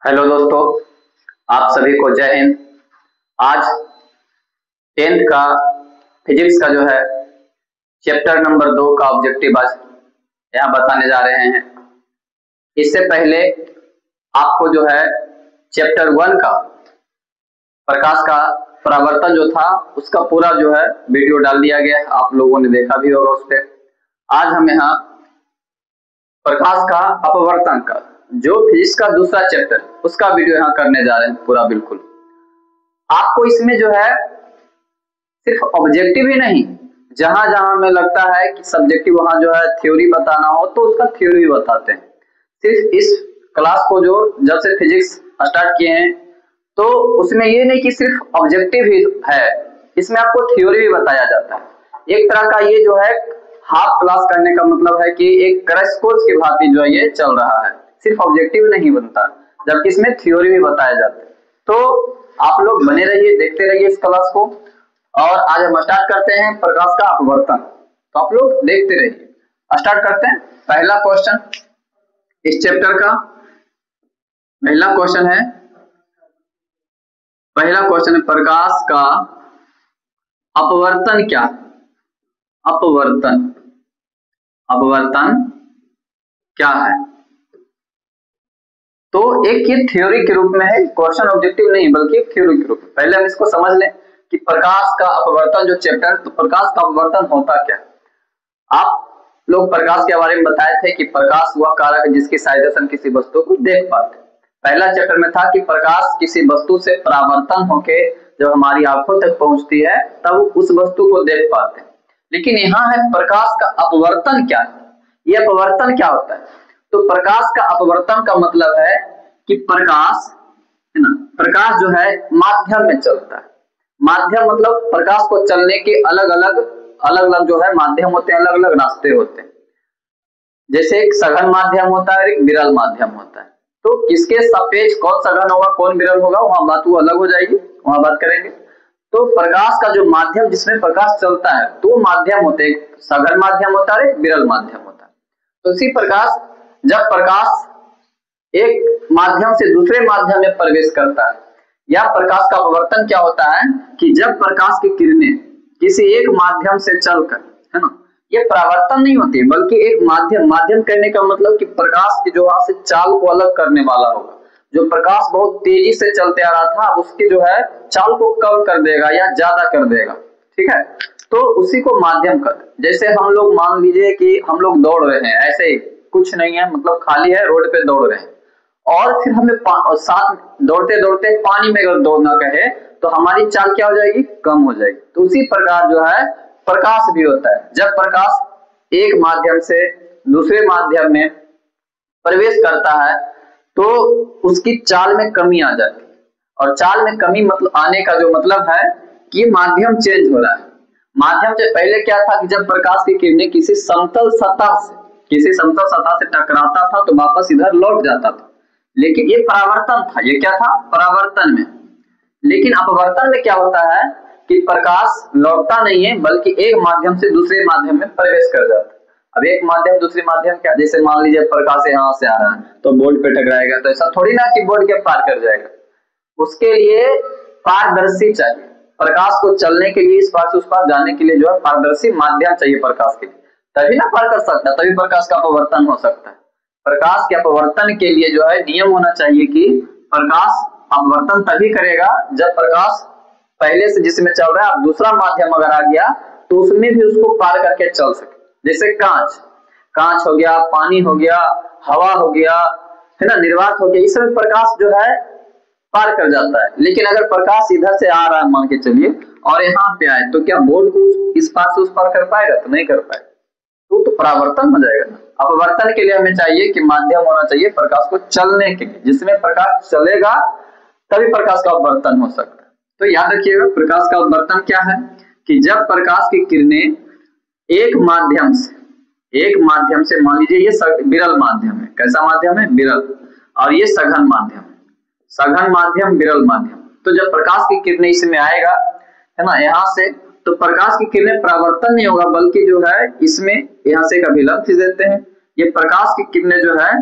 Hello दोस्तों, आप सभी को जय हिंद। आज 10th का फिजिक्स का जो है चैप्टर नंबर 2 का ऑब्जेक्टिव आज यहाँ बताने जा रहे हैं। इससे पहले आपको जो है चैप्टर 1 का प्रकाश का परावर्तन जो था उसका पूरा जो है वीडियो डाल दिया गया है, आप लोगों ने देखा भी होगा उस पर। आज हम यहाँ प्रकाश का अपवर्तन का जो फिजिक्स का दूसरा चैप्टर उसका वीडियो यहाँ करने जा रहे हैं पूरा। बिल्कुल आपको इसमें जो है सिर्फ ऑब्जेक्टिव ही नहीं, जहां जहां हमें लगता है कि सब्जेक्टिव वहां जो है थ्योरी बताना हो तो उसका थ्योरी भी बताते हैं। सिर्फ इस क्लास को जो जब से फिजिक्स स्टार्ट किए हैं तो उसमें ये नहीं कि सिर्फ ऑब्जेक्टिव ही है, इसमें आपको थ्योरी भी बताया जाता है। एक तरह का ये जो है हाफ क्लास करने का मतलब है कि एक क्रैश कोर्स की भांति जो है ये चल रहा है, सिर्फ ऑब्जेक्टिव नहीं बनता जबकि इसमें थ्योरी भी बताया जाता है। तो आप लोग बने रहिए, देखते रहिए इस क्लास को। और आज हम स्टार्ट करते हैं प्रकाश का अपवर्तन, तो आप लोग देखते रहिए। स्टार्ट करते हैं। पहला क्वेश्चन इस चैप्टर का पहला क्वेश्चन है प्रकाश का अपवर्तन क्या? अपवर्तन क्या है? तो एक ये थ्योरी के रूप में है, क्वेश्चन ऑब्जेक्टिव नहीं बल्कि थ्योरी के रूप में। पहले हम इसको समझ लें कि प्रकाश का अपवर्तन जो चैप्टर, तो प्रकाश का अपवर्तन होता क्या? आप लोग प्रकाश के बारे में बताए थे कि प्रकाश वह कारक है जिसकी सहायता से हम किसी वस्तु को देख पाते। पहला चैप्टर में था कि प्रकाश किसी वस्तु से परावर्तन होके जब हमारी आंखों तक पहुंचती है तब उस वस्तु को देख पाते हैं। लेकिन यहाँ है प्रकाश का अपवर्तन क्या है? यह अपवर्तन क्या होता है? तो प्रकाश का अपवर्तन का मतलब है कि प्रकाश है ना, प्रकाश जो है माध्यम में चलता है। माध्यम मतलब प्रकाश को चलने के अलग अलग जो है माध्यम होते हैं, अलग अलग रास्ते होते हैं। जैसे एक सघन माध्यम होता है, एक विरल माध्यम होता है। तो किसके सापेक्ष कौन सघन होगा कौन विरल होगा वहां बात वो अलग हो जाएगी, वहां बात करेंगे। तो प्रकाश का जो माध्यम जिसमें प्रकाश चलता है तो माध्यम होते हैं, एक सघन माध्यम होता है, एक विरल माध्यम होता है। तो इसी प्रकाश जब प्रकाश एक माध्यम से दूसरे माध्यम में प्रवेश करता है, या प्रकाश का अपवर्तन क्या होता है कि जब प्रकाश की किरणें किसी एक माध्यम से चलकर, है ना, ये परावर्तन नहीं होती बल्कि एक माध्यम करने का मतलब कि प्रकाश की जो से चाल को अलग करने वाला होगा। जो प्रकाश बहुत तेजी से चलते आ रहा था उसकी जो है चाल को कम कर देगा या ज्यादा कर देगा, ठीक है, तो उसी को माध्यम कर। जैसे हम लोग मान लीजिए कि हम लोग दौड़ रहे हैं, ऐसे ही कुछ नहीं है, मतलब खाली है, रोड पे दौड़ रहे हैं और फिर हमें साथ दौड़ते दौड़ते पानी में अगर दौड़ना कहे तो हमारी चाल क्या हो जाएगी, कम हो जाएगी। तो उसी प्रकार जो है प्रकाश भी होता है। जब प्रकाश एक माध्यम से दूसरे माध्यम में प्रवेश करता है तो उसकी चाल में कमी आ जाती है। और चाल में कमी मतलब आने का जो मतलब है कि माध्यम चेंज हो रहा है। माध्यम से पहले क्या था कि जब प्रकाश की किरणें किसी समतल सतह से टकराता था तो वापस इधर लौट जाता था, लेकिन ये परावर्तन था। ये क्या था? परावर्तन में। लेकिन अपवर्तन में क्या होता है कि प्रकाश लौटता नहीं है बल्कि एक माध्यम से दूसरे माध्यम में प्रवेश कर जाता है। अब एक माध्यम दूसरे माध्यम क्या, जैसे मान लीजिए प्रकाश यहाँ से आ रहा है तो बोर्ड पे टकराएगा, तो ऐसा थोड़ी ना कि बोर्ड के पार कर जाएगा। उसके लिए पारदर्शी चाहिए, प्रकाश को चलने के लिए इस पार से उस पार जाने के लिए जो है पारदर्शी माध्यम चाहिए प्रकाश के लिए, तभी ना पार कर सकता है, तभी प्रकाश का अपवर्तन हो सकता है। प्रकाश के अपवर्तन के लिए जो है नियम होना चाहिए कि प्रकाश अपवर्तन तभी करेगा जब प्रकाश पहले से जिसमें चल रहा है अब दूसरा माध्यम अगर आ गया तो उसमें भी उसको पार करके चल सके। जैसे कांच हो गया, पानी हो गया, हवा हो गया, है ना, निर्वात हो गया, इस समय प्रकाश जो है पार कर जाता है। लेकिन अगर प्रकाश इधर से आ रहा है मान के चलिए और यहाँ पे आए तो क्या बोर्ड को इस पार से उस पार कर पाएगा? तो नहीं कर पाएगा, तो परावर्तन हो जाएगा ना। अपवर्तन के लिए हमें चाहिए कि माध्यम होना चाहिए प्रकाश को चलने के लिए, जिसमें प्रकाश चलेगा तभी प्रकाश का अपवर्तन हो सकता है। तो याद रखिएगा प्रकाश का अपवर्तन क्या है कि जब प्रकाश की किरणें एक माध्यम से मान लीजिए ये विरल माध्यम है। कैसा माध्यम है? विरल। और ये सघन माध्यम विरल माध्यम। तो जब प्रकाश की किरणें इसमें आएगा, है ना, यहाँ से, तो प्रकाश की किरणें परावर्तन नहीं होगा बल्कि जो है इसमें यहाँ से एक अभिलंब खींच देते हैं, ये प्रकाश की किरणें जो है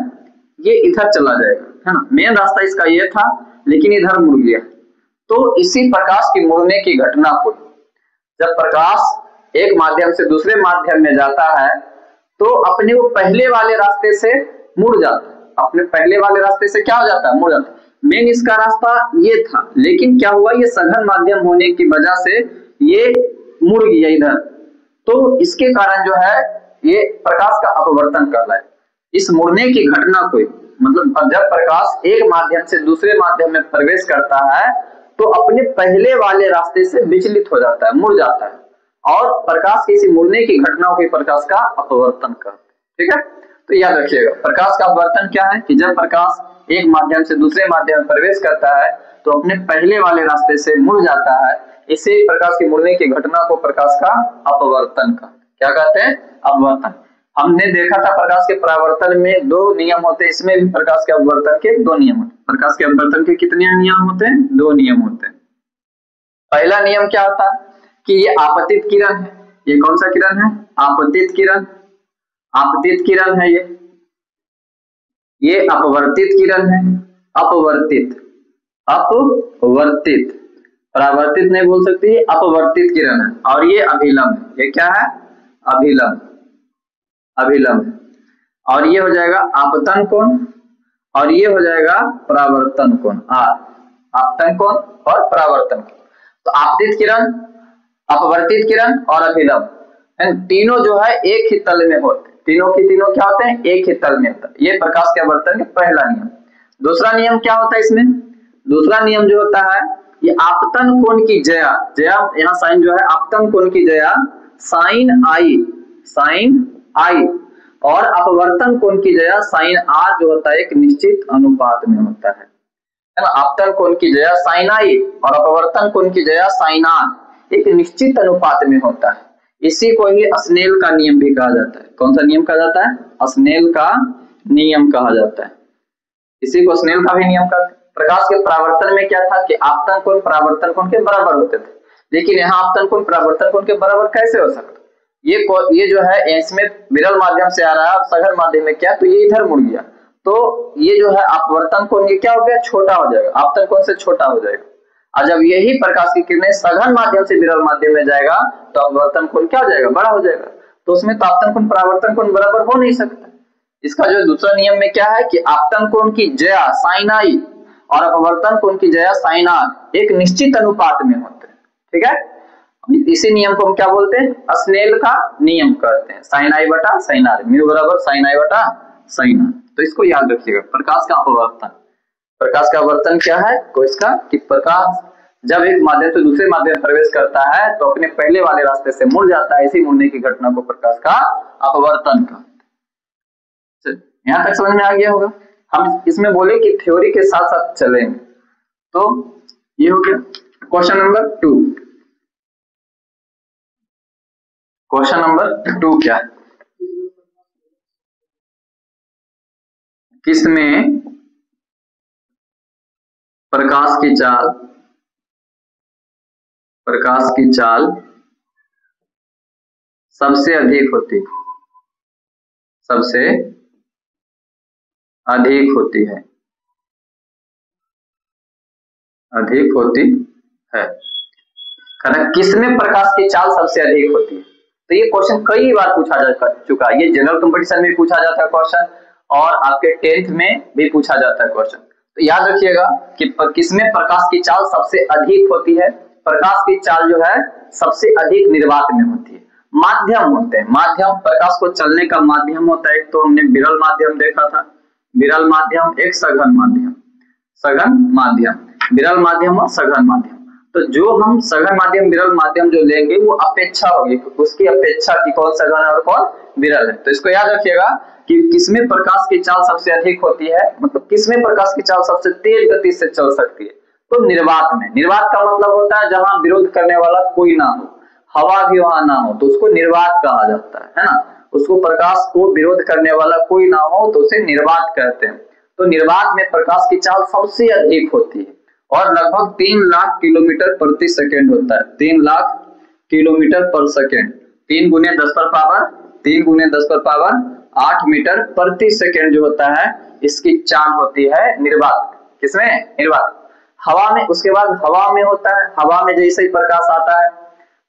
ये इधर चला जाएगा, है ना, मेन रास्ता इसका ये था लेकिन इधर मुड़ गया। तो इसी प्रकाश की मुड़ने की घटना को, जब प्रकाश एक माध्यम से दूसरे माध्यम में जाता है तो अपने वो पहले वाले रास्ते से मुड़ जाता है, अपने पहले वाले रास्ते से क्या हो जाता है, मुड़ जाता है। मेन इसका रास्ता ये था, लेकिन क्या हुआ, ये सघन माध्यम होने की वजह से ये मुड़ गया इधर, तो इसके कारण जो है ये प्रकाश का अपवर्तन कहलाए। इस मुड़ने की घटना को, मतलब जब प्रकाश एक माध्यम से दूसरे माध्यम में प्रवेश करता है तो अपने पहले वाले रास्ते से विचलित हो जाता है, मुड़ जाता है, और प्रकाश की इसी मुड़ने की घटनाओं को प्रकाश का अपवर्तन कहते हैं। ठीक है, तो याद रखिएगा प्रकाश का अपवर्तन क्या है कि जब प्रकाश एक माध्यम से दूसरे माध्यम में प्रवेश करता है तो अपने पहले वाले रास्ते से मुड़ जाता है, इसे प्रकाश की मुड़ने की घटना को प्रकाश का अपवर्तन का क्या कहते हैं, अपवर्तन। हमने देखा था प्रकाश के परावर्तन में दो नियम होते हैं, इसमें भी प्रकाश के अपवर्तन के दो नियम होते हैं। प्रकाश के अपवर्तन के कितने नियम होते हैं, दो नियम होते हैं। पहला नियम क्या होता है कि ये आपतित किरण है, ये कौन सा किरण है, आपतित किरण, आपतित किरण है ये अपवर्तित किरण है, अपवर्तित, अपवर्तित, परावर्तित नहीं बोल सकती, अपवर्तित किरण है। और ये अभिलंब, ये क्या है, अभिलंब, अभिलंब। और ये हो जाएगा आपतन कोण और ये हो जाएगा परावर्तन कोण, आपतन कोण और परावर्तन कोण। तो आपतित किरण, अपवर्तित किरण और अभिलंब तीनों जो है एक ही तल में होते हैं, तीनों की तीनों क्या होते हैं, एक ही तल में होता है। ये प्रकाश के अपवर्तन का पहला नियम। दूसरा नियम क्या होता है इसमें, दूसरा नियम जो होता है ये आपतन कोण की जया, जया यहाँ साइन जो है, आपतन कोण की जया साइन आई, साइन आई, और अपवर्तन कोण की जया साइन आर जो होता है एक निश्चित अनुपात में होता है ना। आपतन कोण की जया साइन आई और अपवर्तन कोण की जया साइन आर एक निश्चित अनुपात में होता है। इसी को ही स्नेल का नियम भी कहा जाता है। कौन सा नियम कहा जाता है, स्नेल का नियम कहा जाता है। इसी को स्नेल का भी नियम कहते हैं। प्रकाश के परावर्तन में क्या था कि आपतन कोण परावर्तन कोण के बराबर होते थे, लेकिन यहाँ आपतन कोण परावर्तन कोण के बराबर कैसे हो सकता, ये जो है इसमें विरल माध्यम से आ रहा है और सघन माध्यम में क्या, तो ये इधर मुड़ गया, तो ये जो है अपवर्तन कोण ये क्या हो गया, छोटा हो जाएगा, आपतन कोण से छोटा हो जाएगा। और जब यही प्रकाश की किरणें सघन माध्यम से विरल माध्यम में जाएगा तो अपवर्तन कोण क्या हो जाएगा, बड़ा हो जाएगा। तो उसमें तो आपतन कोण परावर्तन कोण बराबर हो नहीं सकता। इसका जो दूसरा नियम में क्या है कि आपतन कोण की जया साइन आई और अपवर्तन कोण की जया साइन आर एक निश्चित अनुपात में होते हैं। ठीक है, इसी नियम को हम क्या बोलते हैं, स्नेल का नियम कहते हैं। साइन आई बटा साइन आर, म्यू बराबर साइन आई बटा साइन आर। तो इसको याद रखिएगा, प्रकाश का अपवर्तन। प्रकाश का अपवर्तन क्या है, तो इसका कि प्रकाश जब एक माध्यम से दूसरे माध्यम में प्रवेश करता है तो अपने पहले वाले रास्ते से मुड़ जाता है, इसी मुड़ने की घटना को प्रकाश का अपवर्तन कहते हैं। यहाँ तक समझ में आ गया होगा। हम इसमें बोले कि थ्योरी के साथ साथ चलेंगे। तो ये हो गया क्वेश्चन नंबर 2। क्वेश्चन नंबर 2 क्या है, किसमें प्रकाश की चाल सबसे अधिक होती है, सबसे अधिक होती है, अधिक होती है। किसमें प्रकाश की चाल सबसे अधिक होती है, तो ये क्वेश्चन कई बार पूछा जा चुका है। ये जनरल कंपटीशन में पूछा जाता है क्वेश्चन और आपके 10th में भी पूछा जाता है क्वेश्चन। तो याद रखिएगा कि किसमें प्रकाश की चाल सबसे अधिक होती है। प्रकाश की चाल जो है सबसे अधिक निर्वात में होती है। माध्यम होते हैं, माध्यम प्रकाश को चलने का माध्यम होता है। एक तो हमने विरल माध्यम देखा था, विरल माध्यम, एक सघन माध्यम, सघन माध्यम, विरल माध्यम और सघन माध्यम। तो जो हम सघन माध्यम विरल माध्यम जो लेंगे वो अपेक्षा होगी, उसकी अपेक्षा की कौन सघन है और कौन विरल है। तो इसको याद रखिएगा कि किसमें प्रकाश की चाल सबसे अधिक होती है, मतलब किसमें प्रकाश की चाल सबसे तेज गति से चल सकती है, तो निर्वात में। निर्वात का मतलब होता है जहां विरोध करने वाला कोई ना हो, हवा भी वहां ना हो, तो उसको निर्वात कहा जाता है ना। उसको प्रकाश को विरोध करने वाला कोई ना हो तो उसे निर्वात कहते हैं। तो निर्वात में प्रकाश की चाल सबसे अधिक होती है और लगभग 3 लाख किलोमीटर प्रति सेकेंड होता है। 3 लाख किलोमीटर पर सेकेंड, 3 × 10⁻³ 8 मीटर प्रति सेकेंड जो होता है इसकी चाल होती है निर्वात। किसमें? निर्वात। हवा में, उसके बाद हवा में होता है, हवा में जैसे ही प्रकाश आता है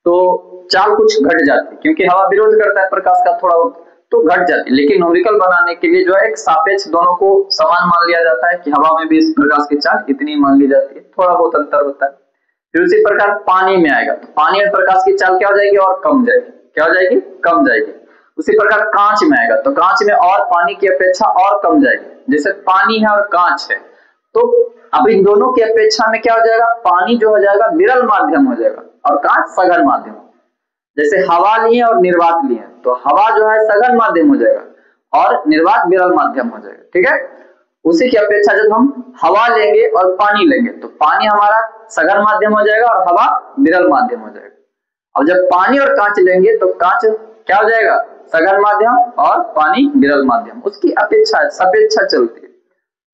तो चाल कुछ घट जाती है, क्योंकि हवा विरोध करता है प्रकाश का थोड़ा तो घट जाती है। लेकिन न्यूमेरिकल बनाने के लिए जो है एक सापेक्ष दोनों को समान मान लिया जाता है कि हवा में भी इस प्रकाश की चाल इतनी मान ली जाती है, थोड़ा बहुत अंतर होता है। फिर उसी प्रकार पानी में आएगा तो पानी में प्रकाश की चाल क्या हो जाएगी? और कम जाएगी। क्या हो जाएगी? कम जाएगी। उसी प्रकार कांच में आएगा तो कांच में और पानी की अपेक्षा और कम जाएगी। जैसे पानी है और कांच है तो अब इन दोनों की अपेक्षा में क्या हो जाएगा? पानी जो हो जाएगा विरल माध्यम हो जाएगा और कांच सघन माध्यम। जैसे हवा लिए और निर्वात लिए तो हवा जो है सघन माध्यम हो जाएगा और निर्वात विरल माध्यम हो जाएगा। ठीक है, उसी की अपेक्षा जब हम हवा लेंगे और पानी लेंगे तो पानी हमारा सघन माध्यम हो जाएगा और हवा विरल माध्यम हो जाएगा। अब जब पानी और कांच लेंगे तो कांच क्या हो जाएगा? सघन माध्यम और पानी विरल माध्यम। उसकी अपेक्षा सापेक्षा चलती है।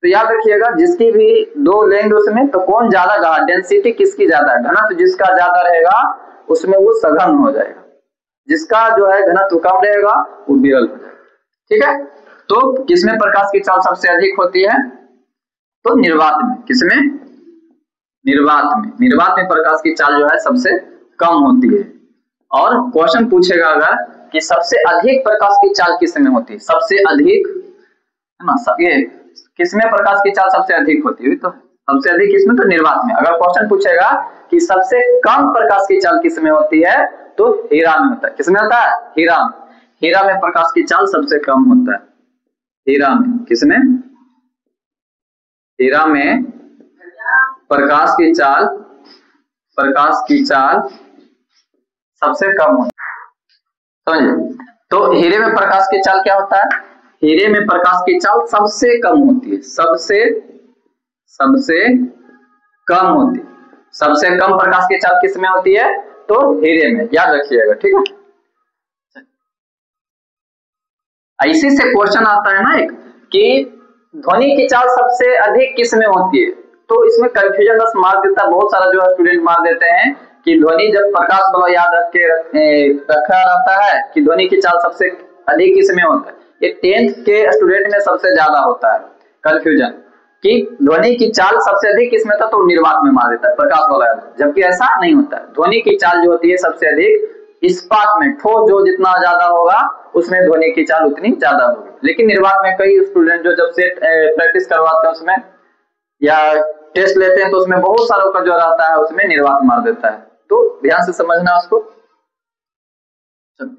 तो याद रखिएगा जिसकी भी दो लेंगे उसमें तो कौन ज्यादा गाढ़ा, डेंसिटी किसकी ज्यादा है, घनत्व जिसका ज्यादा रहेगा उसमें वो सघन हो जाएगा, जिसका जो है घनत्व कम रहेगा वो विरल हो जाएगा। ठीक है, तो किसमें प्रकाश की चाल सबसे अधिक होती है? तो निर्वात में। किसमें? निर्वात में। निर्वात में प्रकाश की चाल जो है सबसे कम होती है। और क्वेश्चन पूछेगा अगर कि सबसे अधिक प्रकाश की चाल किसमें होती है? सबसे अधिक है ना, सब ये किसमें प्रकाश की चाल सबसे अधिक होती है? तो सबसे अधिक किसमें? तो निर्वात में। अगर क्वेश्चन पूछेगा कि सबसे कम प्रकाश की चाल किसमें होती है तो हीरा में होता है। किसमें होता है? हीरा में। हीरा में प्रकाश की चाल सबसे कम होता है। हीरा में। किसमें? हीरा में प्रकाश की चाल सबसे कम होती है। समझे? तो हीरे में प्रकाश की चाल क्या होता है? हीरे में प्रकाश की चाल सबसे कम होती है। सबसे कम होती है। सबसे कम प्रकाश की चाल किसमें होती है? तो हीरे में। याद रखिएगा। ठीक है, इसी से क्वेश्चन आता है ना एक कि ध्वनि की चाल सबसे अधिक किसमें होती है? तो इसमें कंफ्यूजन बस मार देता है, बहुत सारा जो स्टूडेंट मार देते हैं कि ध्वनि जब प्रकाश बल याद रखा रहता है कि ध्वनि की चाल सबसे अधिक किसमें होता है। ये 10th के स्टूडेंट में सबसे ज्यादा होता है कंफ्यूजन कि ध्वनि की चाल सबसे अधिक किसमें था तो निर्वात में मार देता है प्रकाश वाला, जबकि ऐसा नहीं होता है। ध्वनि की चाल जो होती है सबसे अधिक इस्पात में, ठोस जो जितना ज्यादा होगा उसमें ध्वनि की चाल उतनी ज्यादा होगी। लेकिन निर्वात में कई स्टूडेंट जो जब से प्रैक्टिस करवाते हैं उसमें या टेस्ट लेते हैं तो उसमें बहुत सारों का जो रहता है उसमें निर्वात मार देता है। तो ध्यान से समझना उसको।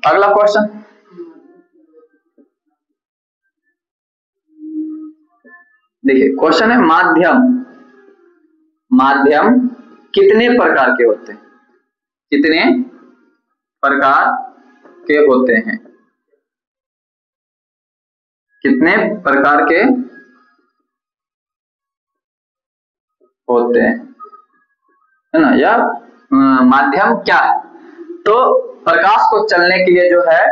अगला क्वेश्चन देखिए, क्वेश्चन है माध्यम कितने प्रकार के होते हैं? कितने प्रकार के होते हैं? कितने प्रकार के होते हैं, है ना? या माध्यम क्या है? तो प्रकाश को चलने के लिए जो है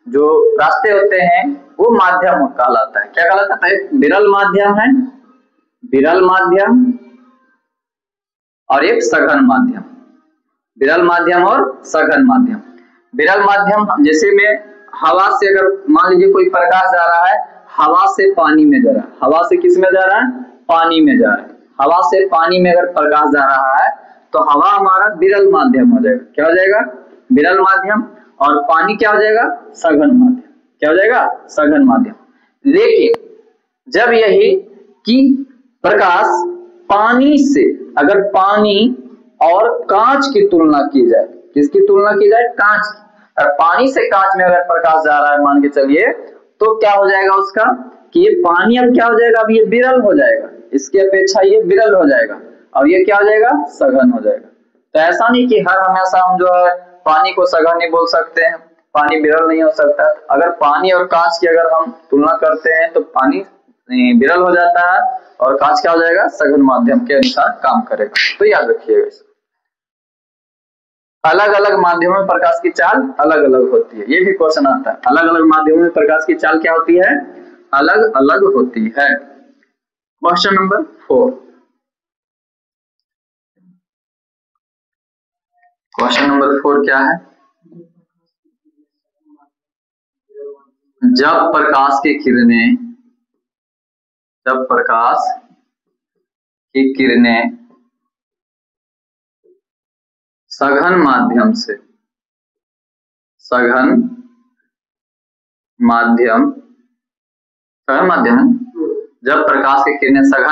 जो रास्ते होते हैं वो माध्यम कहलाता है। क्या कहलाता है? विरल माध्यम है, विरल माध्यम और एक सघन माध्यम। विरल माध्यम और सघन माध्यम। विरल माध्यम जैसे में हवा से अगर मान लीजिए कोई प्रकाश जा रहा है, हवा से पानी में जा रहा है, हवा से किस में जा रहा है? पानी में जा रहा है। हवा से पानी में अगर प्रकाश जा रहा है तो हवा हमारा विरल माध्यम हो जाएगा। क्या हो जाएगा? विरल माध्यम। और पानी क्या हो जाएगा? सघन माध्यम। क्या हो जाएगा? सघन माध्यम। लेकिन जब यही कि प्रकाश पानी से, अगर पानी और कांच की तुलना की जाए, किसकी तुलना की जाए? कांच की। और पानी से कांच में अगर प्रकाश जा रहा है मान के चलिए तो क्या हो जाएगा उसका कि ये पानी अब क्या हो जाएगा? अब ये विरल हो जाएगा, इसकी अपेक्षा ये विरल हो जाएगा और ये क्या हो जाएगा? सघन हो जाएगा। तो ऐसा नहीं कि हर हमेशा हम जो है पानी को सघन नहीं बोल सकते हैं, पानी विरल नहीं हो सकता। अगर पानी और कांच की अगर हम तुलना करते हैं तो पानी विरल हो जाता है और कांच क्या हो जाएगा? सघन माध्यम के अनुसार काम करेगा। तो याद रखिएगा इसको। अलग अलग माध्यमों में प्रकाश की चाल अलग अलग होती है, ये भी क्वेश्चन आता है। अलग अलग माध्यमों में प्रकाश की चाल क्या होती है? अलग अलग होती है। Question number 4। क्वेश्चन नंबर 4 क्या है? जब प्रकाश की किरणें सघन माध्यम है? जब प्रकाश की किरणें सघन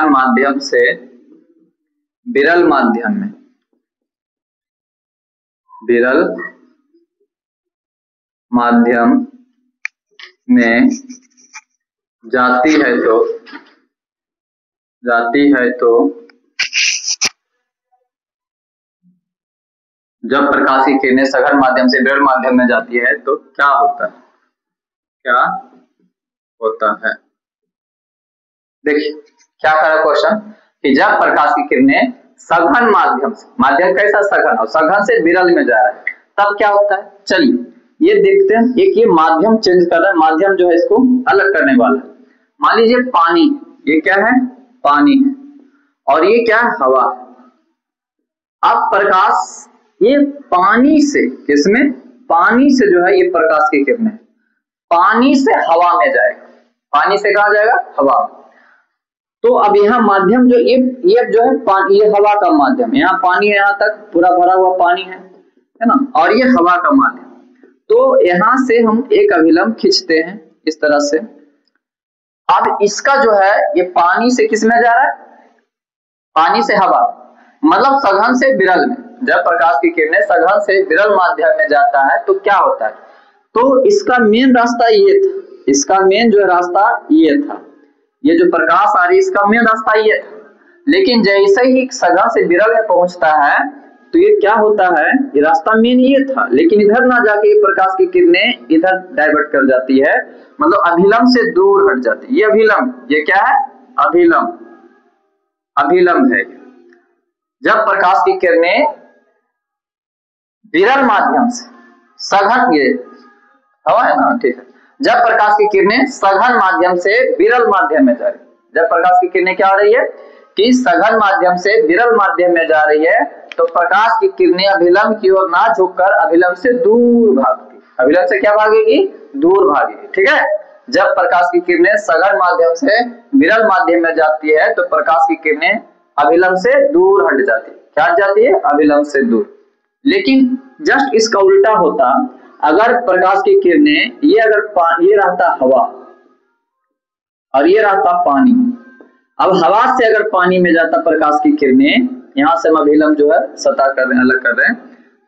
माध्यम से विरल माध्यम में जाती है तो जब प्रकाश की किरणें सघन माध्यम से विरल माध्यम में जाती है तो क्या होता है? देखिए क्या कह रहा है क्वेश्चन कि जब प्रकाश की किरणें सघन माध्यम कैसा सघन, और सघन से विरल में जा रहा है तब क्या होता है? चलिए ये देखते हैं। एक ये माध्यम चेंज कर रहा है, माध्यम जो है इसको अलग करने वाला है। मान लीजिए पानी, ये क्या है? पानी है, और ये क्या है? हवा। अब प्रकाश ये पानी से, किसमें? पानी से जो है ये प्रकाश की किरणें पानी से हवा में जाएगा। पानी से कहा जाएगा? हवा। तो अब यहाँ माध्यम जो ये जो है पानी, ये हवा का माध्यम, यहाँ पानी है, यहाँ तक पूरा भरा हुआ पानी है ना, और ये हवा का माध्यम। तो यहाँ से हम एक अभिलंब खींचते हैं इस तरह से। अब इसका जो है ये पानी से किस में जा रहा है? पानी से हवा, मतलब सघन से विरल में। जब प्रकाश की किरणें सघन से विरल माध्यम में जाता है तो क्या होता है? तो इसका मेन रास्ता ये था, इसका मेन जो रास्ता ये था, ये जो प्रकाश आ रही है इसका मेन रास्ता ये था। लेकिन जैसे ही सघन से विरल में पहुंचता है तो ये क्या होता है? ये रास्ता मेन ये था, लेकिन इधर ना जाके प्रकाश की किरणें इधर डाइवर्ट कर जाती है, मतलब अभिलंब से दूर हट जाती है। ये अभिलंब, ये क्या है? अभिलंब है। जब प्रकाश की किरणें विरल माध्यम से सघन, ये हवा है ना, ठीक है। जब प्रकाश की किरणें सघन माध्यम से विरल माध्यम में जा रही है, जब प्रकाश की किरणें क्या हो रही है कि सघन माध्यम से विरल माध्यम में जा रही है, तो प्रकाश की किरणें अभिलंब की ओर ना झुककर अभिलंब से दूर भागती। अभिलंब से क्या भागेगी? दूर भागेगी, ठीक है। जब प्रकाश की किरणें सघन माध्यम से विरल माध्यम में जाती है तो प्रकाश की किरणें अभिलंब से दूर हट जाती है। क्या हट जाती है? अभिलंब से दूर। लेकिन जस्ट इसका उल्टा होता, अगर प्रकाश की किरणें ये अगर ये रहता हवा और ये रहता पानी, अब हवा से अगर पानी में जाता प्रकाश की किरणें, यहां से हम अभिलंब जो है सतह कर रहे हैं, अलग कर रहे हैं,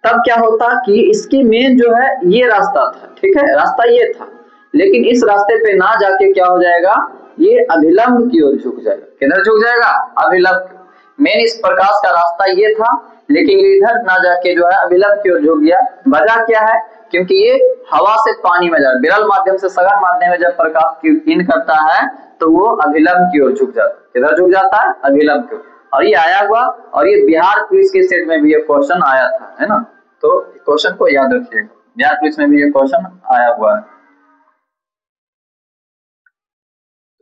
तब क्या होता कि इसकी मेन जो है ये रास्ता था, ठीक है, रास्ता ये था, लेकिन इस रास्ते पे ना जाके क्या हो जाएगा? ये अभिलंब की ओर झुक जाएगा। किधर झुक जाएगा? अभिलंब। मेन इस प्रकाश का रास्ता ये था, लेकिन इधर ना जाके जो है अभिलंब की ओर झुक गया। वजह क्या है? क्योंकि ये हवा से पानी में जा रहा है, विरल माध्यम से सघन माध्यम में जब प्रकाश की इन करता है तो वो अभिलंब की ओर झुक जाता है। किधर झुक जाता है? अभिलंब की ओर। और ये आया हुआ, और ये बिहार पुलिस के सेट में भी ये क्वेश्चन आया था, है ना, तो क्वेश्चन को याद रखिएगा, बिहार पुलिस में भी ये क्वेश्चन आया हुआ है,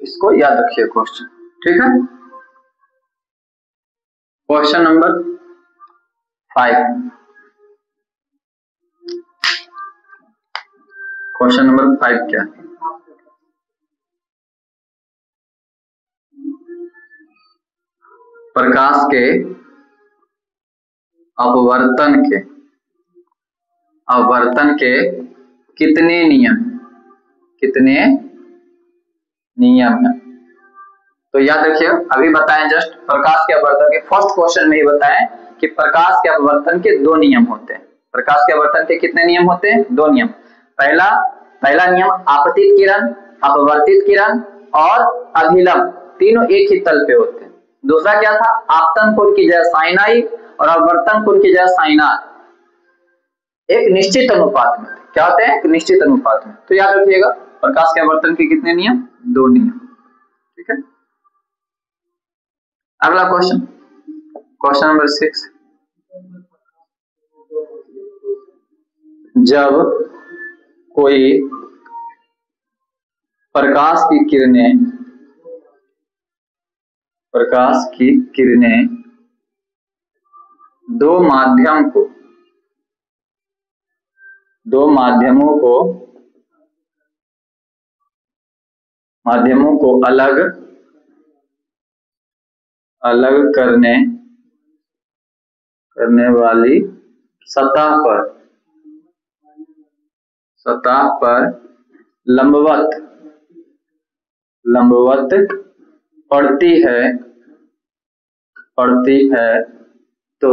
इसको याद रखिए क्वेश्चन, ठीक है। क्वेश्चन नंबर 5, क्वेश्चन नंबर 5 क्या है? प्रकाश के अपवर्तन के कितने नियम है? तो याद रखिए, अभी बताएं जस्ट प्रकाश के अपवर्तन के फर्स्ट क्वेश्चन में ही बताएं कि प्रकाश के अपवर्तन के 2 नियम होते हैं। प्रकाश के अपवर्तन के कितने नियम होते हैं? 2 नियम। पहला नियम आपतित किरण, अपवर्तित किरण और अभिलंब तीनों एक ही तल पे होते हैं। दूसरा क्या था? आपतन कोण की जगह साइन आई और अपवर्तन कोण की जगह साइन आर एक निश्चित अनुपात में। क्या होते हैं? एक निश्चित अनुपात में। तो याद रखिएगा प्रकाश के अपवर्तन के कितने नियम? 2 नियम, ठीक है। अगला क्वेश्चन, क्वेश्चन नंबर 6, जब कोई प्रकाश की किरणें दो माध्यमों को माध्यमों को अलग अलग करने वाली सतह पर लंबवत पड़ती है तो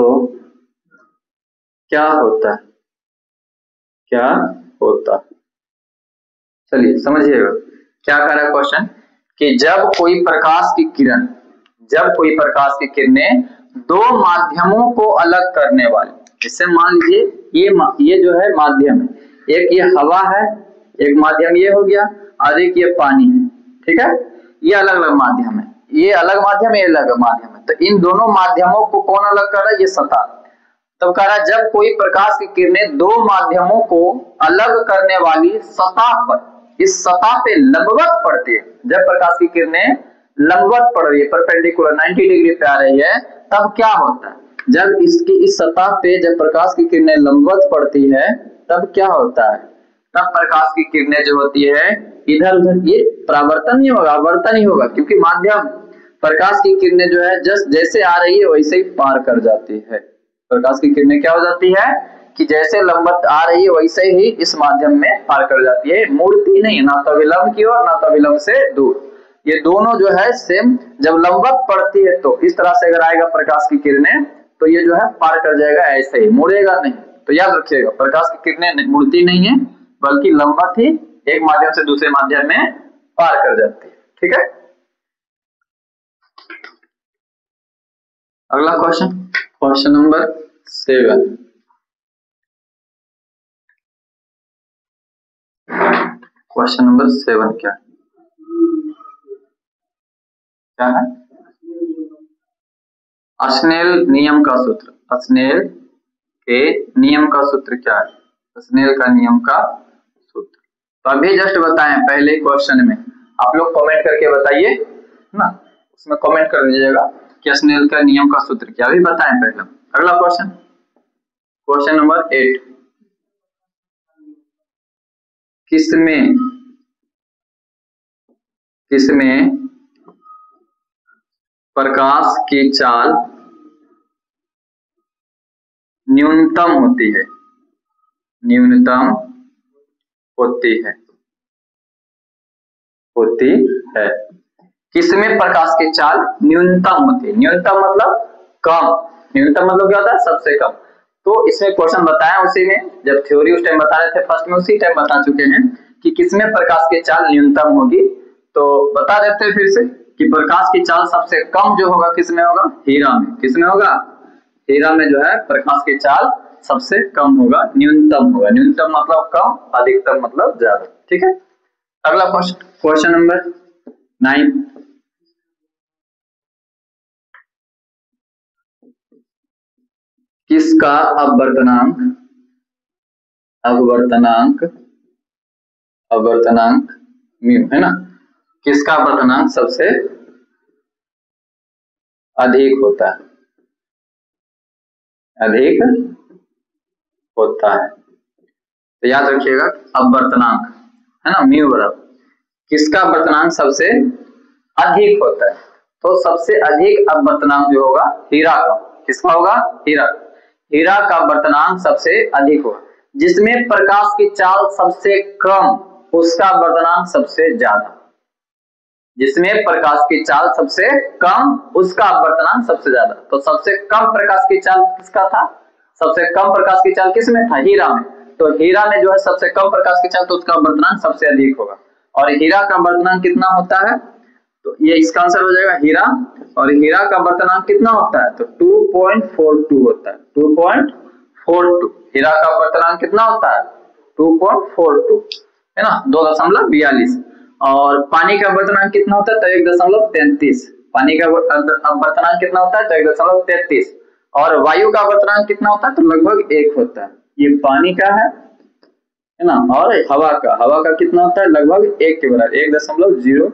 क्या होता है? चलिए समझिएगा क्या कह रहा है क्वेश्चन कि जब कोई प्रकाश की किरणें दो माध्यमों को अलग करने वाली, जैसे मान लीजिए ये जो है माध्यम है, एक ये हवा है, एक माध्यम ये हो गया, और एक ये पानी है, ठीक है। ये अलग अलग माध्यम है, ये अलग माध्यम है, ये अलग माध्यम है। तो इन दोनों माध्यमों को कौन अलग कर रहा है? ये सतह। तब कह रहा है जब कोई प्रकाश की किरणें दो माध्यमों को अलग करने वाली सतह पर, इस सतह पे लंबवत पड़ती है, जब प्रकाश की किरणें लंबवत पड़ रही है, परपेंडिकुलर 90 डिग्री पे आ रही है, तब क्या होता है? जब इसकी इस सतह पे जब प्रकाश की किरणें लंबवत पड़ती है तब क्या होता है? तब प्रकाश की किरणें जो होती है इधर उधर, ये परावर्तन नहीं होगा, आवर्तन ही होगा, क्योंकि माध्यम प्रकाश की किरणें जो है जैसे आ रही है वैसे ही पार कर जाती है। प्रकाश की किरणें क्या हो जाती है कि जैसे लंबवत आ रही है वैसे ही इस माध्यम में पार कर जाती है, मुड़ती नहीं, ना तो विलंब की ओर ना तो विलंब से दूर। ये दोनों जो है सेम, जब लंबवत पड़ती है तो इस तरह से अगर आएगा प्रकाश की किरणें तो ये जो है पार कर जाएगा, ऐसे ही मुड़ेगा नहीं। तो याद रखिएगा प्रकाश की किरणें मुड़ती नहीं है बल्कि लंबवत ही एक माध्यम से दूसरे माध्यम में पार कर जाती है, ठीक है। अगला क्वेश्चन नंबर 7। क्वेश्चन नंबर 7 क्या है? स्नेल नियम का सूत्र। स्नेल के नियम का सूत्र क्या है? स्नेल का नियम का सूत्र तो अभी जस्ट बताएं पहले क्वेश्चन में, आप लोग कमेंट करके बताइए ना, उसमें कमेंट कर दीजिएगा कि स्नेल का नियम का सूत्र क्या, अभी बताएं पहले। अगला क्वेश्चन नंबर 8। किसमें प्रकाश की चाल न्यूनतम होती है? किसमें प्रकाश की चाल न्यूनतम होती है? न्यूनतम मतलब कम, न्यूनतम मतलब क्या होता है? सबसे कम। तो इसमें क्वेश्चन बताया उसी में, जब थ्योरी उस टाइम बता रहे थे फर्स्ट में, उसी टाइम बता चुके हैं कि किसमें प्रकाश की चाल न्यूनतम होगी। तो बता देते हैं फिर से कि प्रकाश की चाल सबसे कम जो होगा किसमें होगा? हीरा में। किसमें होगा? हीरा में जो है प्रकाश की चाल सबसे कम होगा, न्यूनतम होगा। न्यूनतम मतलब कम, अधिकतम मतलब ज्यादा, ठीक है। अगला क्वेश्चन नंबर 9। किसका अपवर्तनांक म्यू है ना, किसका अपवर्तनांक सबसे अधिक होता है? तो याद रखिएगा अपवर्तनांक है ना, म्यू बराबर किसका अपवर्तनांक सबसे अधिक होता है? तो सबसे अधिक अपवर्तनांक जो होगा हीरा का। किसका होगा? हीरा का अपवर्तनांक सबसे अधिक होगा। जिसमें प्रकाश की चाल सबसे कम उसका अपवर्तनांक सबसे ज्यादा। जिसमें प्रकाश की चाल सबसे कम उसका अपवर्तनांक सबसे ज्यादा। तो सबसे कम प्रकाश की चाल किसका था? सबसे कम प्रकाश की चाल किसमें था? हीरा में। तो हीरा में जो है सबसे कम प्रकाश की चाल, तो उसका अपवर्तनांक सबसे अधिक होगा। और हीरा का अपवर्तनांक कितना होता है? तो ये इसका आंसर हो जाएगा हीरा। और हीरा का अपवर्तनांक कितना होता है? तो 2.42 होता है। 2.42 हीरा का अपवर्तनांक कितना होता है? 2.42 है ना, 2.42। और पानी का अपवर्तनांक कितना होता है? तो 1.33। पानी का अपवर्तनांक कितना होता है? तो 1.33। और वायु का अपवर्तनांक कितना होता है? तो लगभग 1 होता है। ये पानी का है ना। और हवा का कितना होता है? लगभग 1 के बराबर, 1.0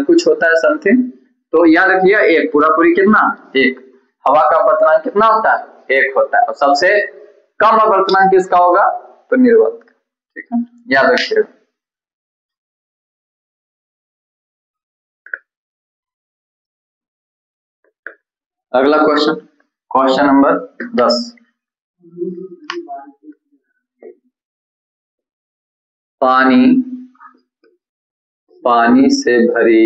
कुछ होता है समथिंग। तो याद रखिए 1 पूरा पूरी कितना? 1। हवा का अपवर्तनांक कितना होता है? 1 होता है। और सबसे कम अपवर्तनांक किसका होगा? तो निर्वात का, ठीक है, याद रखिएगा। अगला क्वेश्चन, क्वेश्चन नंबर 10। पानी से भरी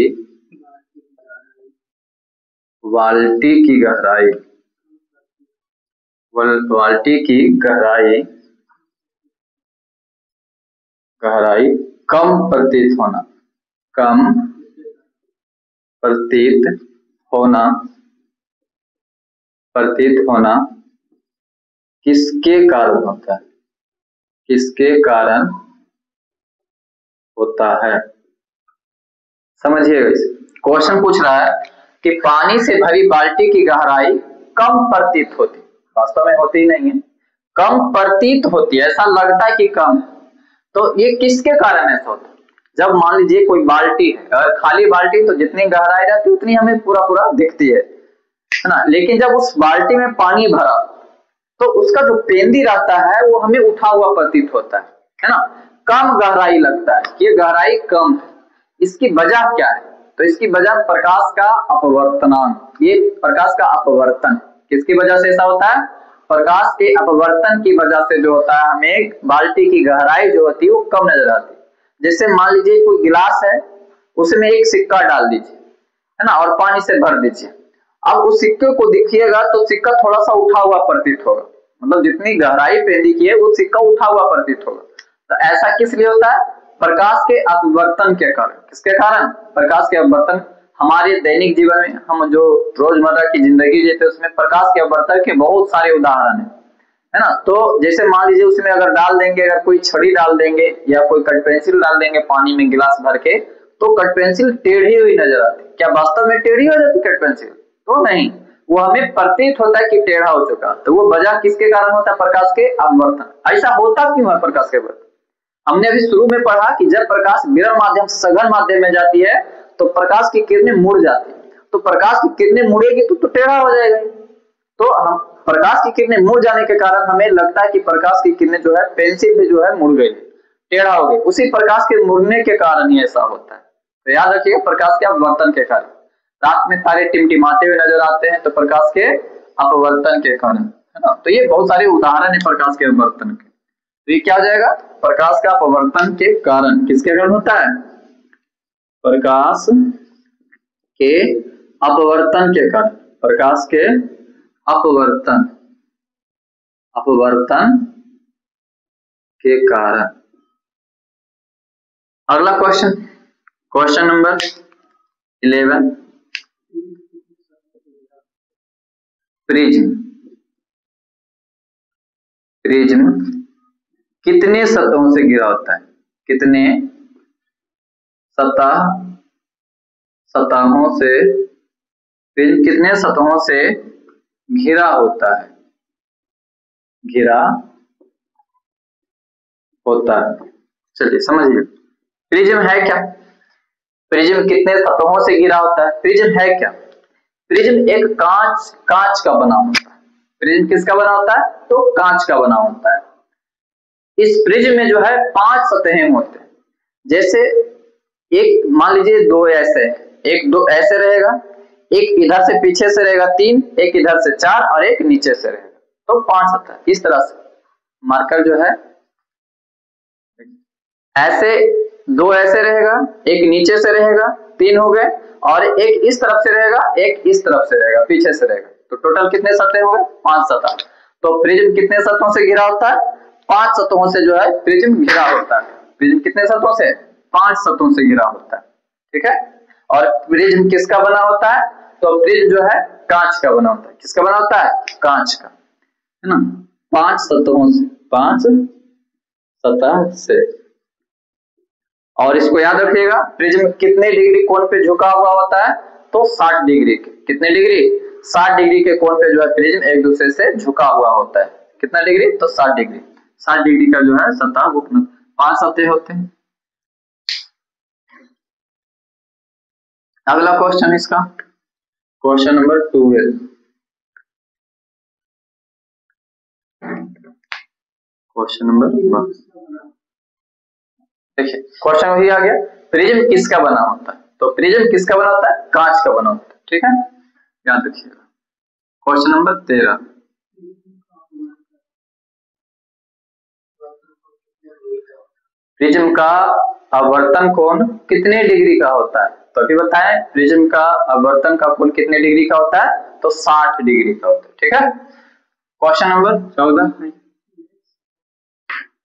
बाल्टी की गहराई कम प्रतीत होना किसके कारण होता है? समझिए, क्वेश्चन पूछ रहा है कि पानी से भरी बाल्टी की गहराई कम प्रतीत होती, वास्तव में होती ही नहीं है, कम प्रतीत होती है, ऐसा लगता है कि कम। तो ये किसके कारण ऐसा होता है? जब मान लीजिए कोई बाल्टी है, अगर खाली बाल्टी तो जितनी गहराई रहती है उतनी हमें पूरा दिखती है ना, लेकिन जब उस बाल्टी में पानी भरा तो उसका जो पेंदी रहता है वो हमें उठा हुआ प्रतीत होता है ना, कम गहराई लगता है कि ये गहराई कम है। इसकी वजह क्या है? तो इसकी वजह प्रकाश का अपवर्तनांक, ये प्रकाश का अपवर्तन। किसकी वजह से ऐसा होता है? प्रकाश के अपवर्तन की वजह से जो होता है हमें बाल्टी की गहराई जो होती है वो कम नजर आती है। जैसे मान लीजिए कोई गिलास है, उसमें एक सिक्का डाल दीजिए, है ना, और पानी से भर दीजिए। अब उस सिक्के को देखिएगा तो सिक्का थोड़ा सा उठा हुआ प्रतीत होगा, मतलब जितनी गहराई पेंदी की है वो सिक्का उठा हुआ प्रतीत होगा। तो ऐसा किस लिए होता है? प्रकाश के अपवर्तन के कारण। किसके कारण? प्रकाश के अपवर्तन। हमारे दैनिक जीवन में हम जो रोजमर्रा की जिंदगी जीते उसमें प्रकाश के अपवर्तन के बहुत सारे उदाहरण है ना। तो जैसे मान लीजिए उसमें अगर डाल देंगे, अगर कोई छड़ी डाल देंगे या कोई कट पेंसिल डाल देंगे पानी में गिलास भर के, तो कट पेंसिल टेढ़ी हुई नजर आती। क्या वास्तव में टेढ़ी हो जाती कट पेंसिल? तो नहीं, वो हमें प्रतीत होता है कि टेढ़ा हो चुका। तो वो वजह किसके कारण होता है? प्रकाश के अपवर्तन। ऐसा होता क्यों है प्रकाश के अपवर्तन? हमने अभी शुरू में पढ़ा कि जब प्रकाश विरल माध्यम से सघन माध्यम में जाती है तो प्रकाश की किरणें मुड़ जाती है। तो प्रकाश की किरणें मुड़ेगी तो टेढ़ा हो जाएगा। तो हम प्रकाश की किरणें मुड़ जाने के कारण हमें लगता है कि प्रकाश की किरणें जो है पेंसिल पे जो है मुड़ गई, टेढ़ा हो गई। उसी प्रकाश के मुड़ने के कारण ही ऐसा होता है। तो याद रखिएगा, प्रकाश के अपवर्तन के कारण। रात में तारे टिमटिमाते हुए नजर आते हैं तो प्रकाश के अपवर्तन के कारण, है ना। तो ये बहुत सारे उदाहरण है प्रकाश के अपवर्तन के। तो ये क्या हो जाएगा? प्रकाश का अपवर्तन के कारण। किसके कारण होता है? प्रकाश के अपवर्तन के कारण। प्रकाश के अपवर्तन के कारण। अगला क्वेश्चन, क्वेश्चन नंबर 11। प्रिज्म कितने सतहों से घिरा होता है? कितने सतहों से प्रिज्म कितने सतहों से घिरा होता है? चलिए समझिए, प्रिज्म है क्या? प्रिज्म कितने सतहों से घिरा होता है? प्रिज्म है क्या? प्रिज्म एक कांच का बना होता है। प्रिज्म किसका बना होता है? तो कांच का बना होता है। इस प्रिज्म में जो है 5 सतहें होते हैं। जैसे एक मान लीजिए दो ऐसे, एक दो ऐसे रहेगा, एक इधर से पीछे से रहेगा 3, एक इधर से 4 और एक नीचे से रहेगा, तो 5 सतह। इस तरह से मार्कर जो है ऐसे, दो ऐसे रहेगा, एक नीचे से रहेगा, 3 हो गए, और एक इस तरफ से रहेगा, एक इस तरफ से रहेगा, पीछे से रहेगा। तो टोटल कितने सतह हो गए? 5 सतह। तो प्रिज्म कितने सतहों से घिरा होता है? 5 सतहों से जो है प्रिज्म घिरा होता है। प्रिज्म कितने सतहों से? 5 सतहों से घिरा होता है। ठीक है। और प्रिज्म किसका बना होता है? तो प्रिज्म जो है कांच का बना होता है। किसका बना होता है? कांच का, है ना। 5 सतहों से, 5 सतह से। और इसको याद रखिएगा, प्रिज्म कितने डिग्री कोण पे झुका हुआ होता है? तो 60 डिग्री के। कितने डिग्री? 60 डिग्री के कोण पे जो है प्रिज्म एक दूसरे से झुका हुआ होता है। कितना डिग्री? तो 60 डिग्री। 60 डिग्री का जो है सतह वो 5 सतह होते हैं। अगला क्वेश्चन इसका, क्वेश्चन नंबर 12। क्वेश्चन नंबर, देखिए क्वेश्चन वही आ गया, प्रिज्म किसका बना होता है? तो प्रिज्म किसका बना होता है? कांच का बना होता है। ठीक है, याद रखिएगा। क्वेश्चन नंबर 13, प्रिज्म का अपवर्तन कोण कितने डिग्री का होता है? तो अभी बताएं, प्रिज्म का अपवर्तन का कोण कितने डिग्री का होता है? तो 60 डिग्री का होता है। ठीक है। क्वेश्चन नंबर 14,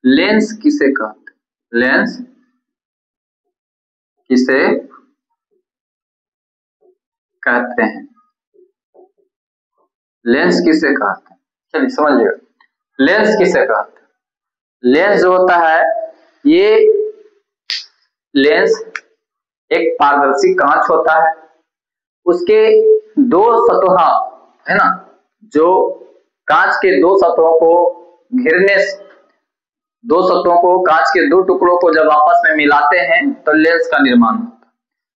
लेंस किसे कहते हैं? लेंस किसे कहते हैं? लेंस किसे कहते हैं? चलिए समझिएगा, लेंस किसे कहते हैं? लेंस जो होता है, ये लेंस एक पारदर्शी कांच होता है, उसके दो सतह है ना, जो कांच के दो सतहों को घिरने से, दो सतहों को, कांच के दो टुकड़ों को जब आपस में मिलाते हैं तो लेंस का निर्माण होता है।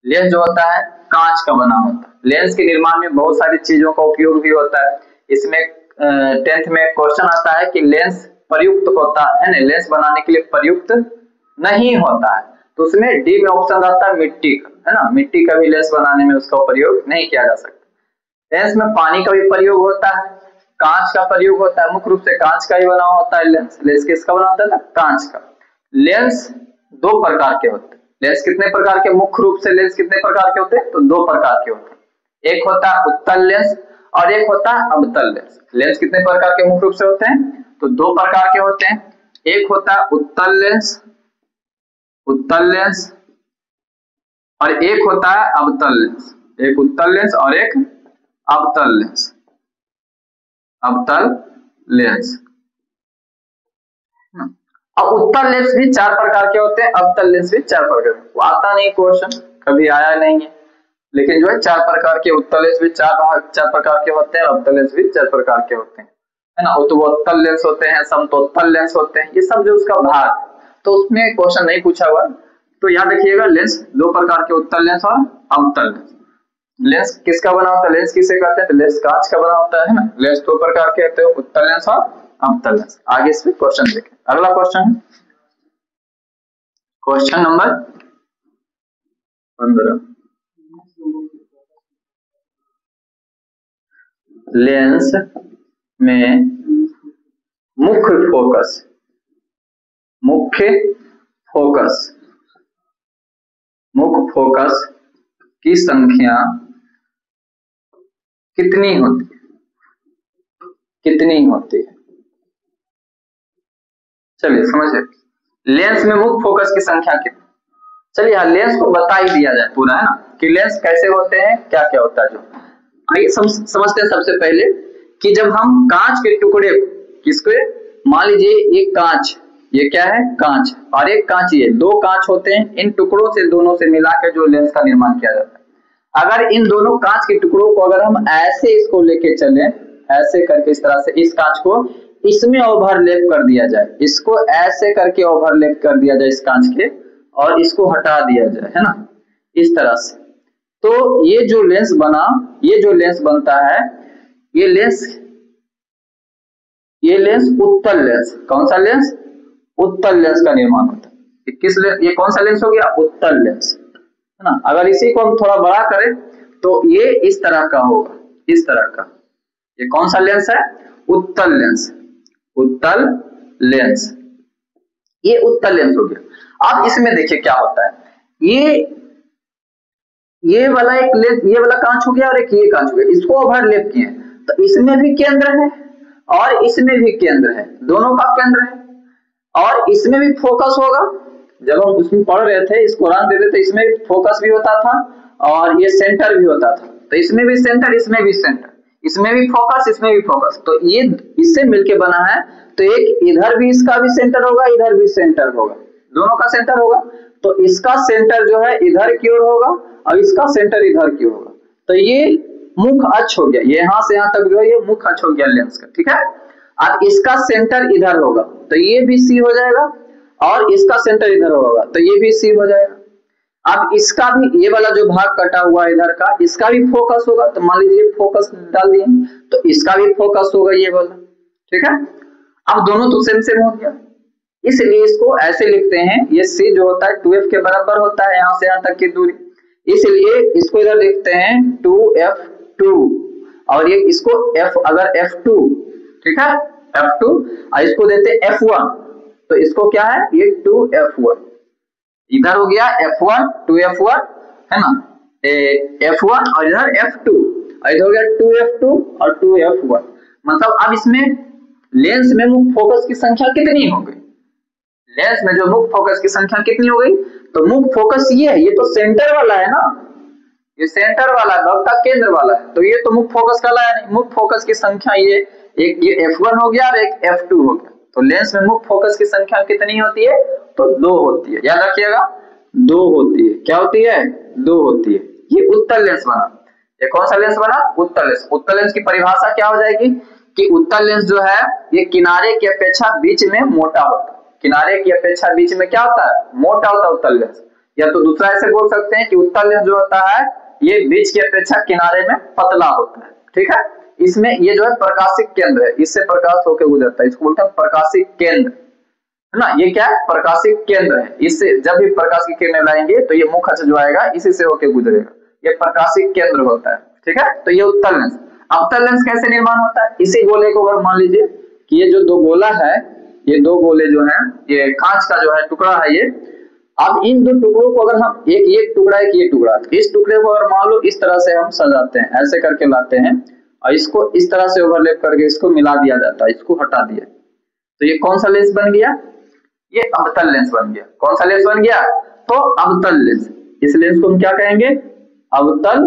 लेंस जो होता है कांच का बना होता है। लेंस के निर्माण में बहुत सारी चीजों का उपयोग भी होता है। इसमें 10th में क्वेश्चन आता है कि लेंस प्रयुक्त होता है ना, लेंस बनाने के लिए प्रयुक्त नहीं होता है, तो उसमें डी में ऑप्शन आता है मिट्टी का, है ना, मिट्टी का भी लेंस बनाने में उसका प्रयोग नहीं किया जा सकता। लेंस में पानी का भी प्रयोग होता है, कांच का प्रयोग होता है, मुख्य रूप से कांच का ही बना होता है लेंस। लेंस किसका बना होता है? कांच का। लेंस दो प्रकार के होते हैं। लेंस कितने प्रकार के? मुख्य रूप से लेंस कितने प्रकार के होते हैं? तो दो प्रकार के होते हैं। एक होता है उत्तल लेंस और एक होता है अवतल लेंस। लेंस कितने प्रकार के मुख्य रूप से होते हैं? तो दो प्रकार के होते हैं। एक होता है उत्तल लेंस, उत्तल लेंस, और एक होता है अवतल लेंस। एक उत्तल लेंस और एक अवतल लेंस, अवतल लेंस। अब उत्तल लेंस भी चार प्रकार के होते हैं, अवतल लेंस भी चार प्रकार के। वो आता नहीं क्वेश्चन, कभी आया नहीं है, लेकिन जो है चार प्रकार के उत्तल लेंस भी चार प्रकार के होते हैं, अवतल लेंस भी चार प्रकार के होते हैं, है ना। उत्तल लेंस होते हैं, समतोत्तल लेंस होते हैं, ये सब जो उसका भाग, तो उसमें क्वेश्चन नहीं पूछा हुआ। तो याद रखिएगा, लेंस दो प्रकार के, उत्तल लेंस और अवतल लेंस। लेंस किसका बना होता है? लेंस किसे कहते हैं? तो लेंस कांच का बना होता है ना। लेंस दो प्रकार के होते हैं, उत्तल लेंस और अवतल लेंस। आगे इस पे क्वेश्चन देखें। अगला क्वेश्चन है क्वेश्चन नंबर 15, लेंस में मुख्य फोकस, मुख्य फोकस, मुख्य फोकस की संख्या कितनी होती है? कितनी होती है? चलिए समझिए, लेंस में मुख्य फोकस की संख्या कितनी? चलिए यहाँ लेंस को बता ही दिया जाए पूरा, है ना, कि लेंस कैसे होते हैं, क्या क्या होता है। जो आइए समझते हैं सबसे पहले कि जब हम कांच के टुकड़े, किसके, मान लीजिए ये कांच, ये क्या है? कांच, और एक कांच, ये दो कांच होते हैं, इन टुकड़ों से दोनों से मिलाकर जो लेंस का निर्माण किया जाता है। अगर इन दोनों कांच के टुकड़ों को अगर हम ऐसे इसको लेके चले, ऐसे करके इस तरह से इस कांच को इसमें ओवरलैप कर दिया जाए, इसको ऐसे करके ओवरलैप कर दिया जाए इस कांच के, और इसको हटा दिया जाए, है ना, इस तरह से, तो ये जो लेंस बना, ये जो लेंस बनता है, ये लेंस उत्तल लेंस। कौन सा लेंस? उत्तल लेंस का निर्माण होता है। किस लेंस? ये कौन सा लेंस हो गया? उत्तल लेंस, है ना। अगर इसी को हम थोड़ा बड़ा करें तो ये इस तरह का होगा, इस तरह का। ये कौन सा लेंस है? उत्तल लेंस, उत्तल लेंस, ये उत्तल लेंस हो गया। अब इसमें देखिए क्या होता है, ये वाला एक लेंस, ये वाला कांच हो गया और एक ये कांच हो गया, इसको ओवरलैप किए, तो इसमें भी केंद्र है और इसमें भी केंद्र है, दोनों का केंद्र है, और इसमें भी फोकस होगा। जब हम उसमें पढ़ रहे थे, इसको रन देते थे, इसमें फोकस भी होता था और ये सेंटर भी होता था, तो इसमें भी सेंटर, इसमें भी सेंटर, इसमें भी फोकस, इसमें भी फोकस, तो ये इससे मिलके बना है। तो एक इधर भी इसका भी सेंटर होगा, इधर भी सेंटर होगा, दोनों का सेंटर होगा, तो इसका सेंटर जो है इधर की ओर होगा और इसका सेंटर इधर की ओर होगा, तो ये मुख्य अक्ष हो गया, यहाँ से यहाँ तक जो है ये मुख्य अक्ष हो गया लेंस का, ठीक है। अब इसका सेंटर इधर होगा तो ये भी सी हो जाएगा, और इसका सेंटर इधर होगा तो ये भी सी हो जाएगा। अब इसका भी, ये वाला जो भाग कटा हुआ है इधर का, इसका भी फोकस होगा, तो मान लीजिए फोकस डाल दिए, तो इसका भी फोकस होगा ये वाला, ठीक है। अब दोनों तो सेम सेम हो गया, इसलिए इसको ऐसे लिखते हैं, ये सी जो होता है 2f के बराबर होता है यहाँ से यहाँ तक की दूरी, इसलिए इसको इधर लिखते हैं 2f2, और ये इसको F, अगर F2, ठीक है, F2 और इसको देते F1, तो इसको क्या है, ये 2F1, इधर हो गया F1 2F1 है ना, F1 और इधर F2 और इधर हो गया 2F2 और 2F1। मतलब अब इसमें लेंस में मुख्य फोकस की संख्या कितनी हो गई, लेंस में जो मुख्य फोकस की संख्या कितनी हो गई, तो मुख्य फोकस ये है, ये तो सेंटर वाला है ना, ये सेंटर वाला है, वक्र का केंद्र वाला है, तो ये तो मुख्य फोकस का लाया नहीं, मुख्य फोकस की संख्या ये एक ये F1 हो गया और एक F2 हो गया, तो लेंस में मुख्य फोकस की संख्या कितनी होती है, तो 2 होती है, याद रखिएगा 2 होती है, क्या होती है, 2 होती है। ये उत्तल लेंस बना, ये कौन सा लेंस बना, उत्तल लेंस। उत्तल लेंस की परिभाषा क्या हो जाएगी कि उत्तल लेंस जो है ये किनारे की अपेक्षा बीच में मोटा होता है, किनारे की अपेक्षा बीच में क्या होता है, मोटा होता है उत्तल लेंस। या तो दूसरा ऐसे बोल सकते हैं कि उत्तल लेंस जो होता है ये बीच की अपेक्षा किनारे में पतला होता है, ठीक है। इसमें ये जो है प्रकाशिक केंद्र है, इससे प्रकाश होकर गुजरता है, इसको बोलते हैं प्रकाशिक केंद्र, है ना, ये क्या है, प्रकाशिक केंद्र है, इससे जब भी प्रकाश की किरणें लाएंगे तो ये मुख्य अक्ष जो आएगा इसी से होकर गुजरेगा, ये प्रकाशिक केंद्र होता है, ठीक है। तो ये उत्तल लेंस। अवतल लेंस कैसे निर्माण होता है, इसी गोले को अगर मान लीजिए कि ये जो 2 गोला है, ये 2 गोले जो है ये कांच का जो है टुकड़ा है ये, अब इन 2 टुकड़ों को अगर हम एक टुकड़ा एक ये टुकड़ा, तो इस टुकड़े को अगर मान लो इस तरह से हम सजाते हैं, ऐसे करके लाते हैं और इसको इस तरह से ओवरलैप करके इसको मिला दिया जाता है, इसको हटा दिया, तो ये कौन सा लेंस बन गया, ये अवतल लेंस बन गया। कौन सा लेंस बन गया, तो अवतल लेंस। इस लेंस को हम क्या कहेंगे, अवतल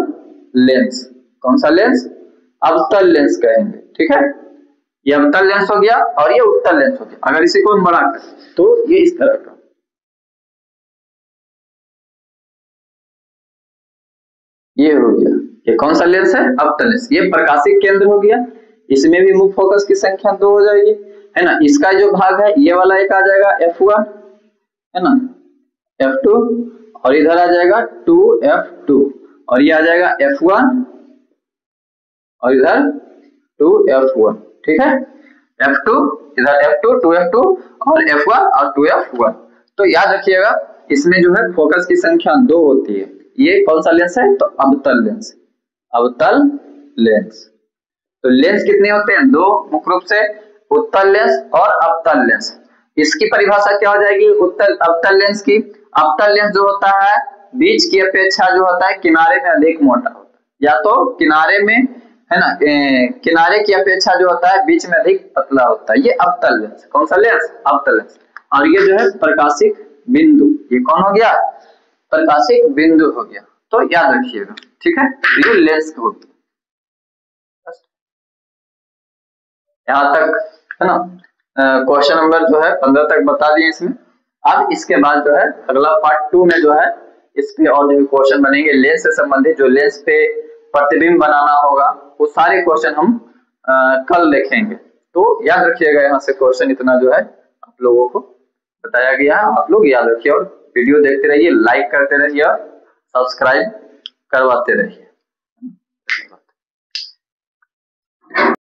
लेंस। कौन सा लेंस, अवतल लेंस कहेंगे, ठीक है। ये अवतल लेंस हो गया और ये उत्तल लेंस हो गया। अगर इसी को हम बड़ा करें तो ये इस तरह का, ये हो गया, ये कौन सा लेंस है, अवतल लेंस। ये प्रकाशिक केंद्र हो गया, इसमें भी मुख्य फोकस की संख्या 2 हो जाएगी, है ना। इसका जो भाग है ये वाला एक आ जाएगा F1, है ना, F2 और इधर आ जाएगा 2F2 और ये आ जाएगा F1 और इधर 2F1, ठीक है। F2 इधर F2 2F2 और F1 और 2F1। तो याद रखिएगा इसमें जो है फोकस की संख्या 2 होती है। ये कौन सा लेंस है, तो अवतल लेंस, अवतल लेंस। तो लेंस कितने होते हैं, 2 मुख्य रूप से, उत्तल लेंस और अवतल लेंस। इसकी परिभाषा क्या हो जाएगी, उत्तल अवतल लेंस की। अवतल लेंस जो होता है बीच की अपेक्षा जो होता है किनारे में अधिक मोटा होता है, या तो किनारे में, है ना, किनारे की अपेक्षा जो होता है बीच में अधिक पतला होता है, ये अवतल लेंस। कौन सा लेंस, अवतल लेंस। और ये जो है प्रकाशिक बिंदु, ये कौन हो गया, प्रकाशिक बिंदु हो गया। तो याद रखिएगा, ठीक है, ये लेंस हो गया। यहाँ तक है ना, क्वेश्चन नंबर जो है 15 तक बता दिए इसमें। अब इसके बाद जो है अगला पार्ट 2 में जो है इस पे और जो भी क्वेश्चन बनेंगे लेंस से संबंधित, जो लेंस पे प्रतिबिंब बनाना होगा वो सारे क्वेश्चन हम कल देखेंगे। तो याद रखिएगा, यहाँ से क्वेश्चन इतना जो है आप लोगों को बताया गया है, आप लोग याद रखिए और वीडियो देखते रहिए, लाइक करते रहिए और सब्सक्राइब करवाते रहिए।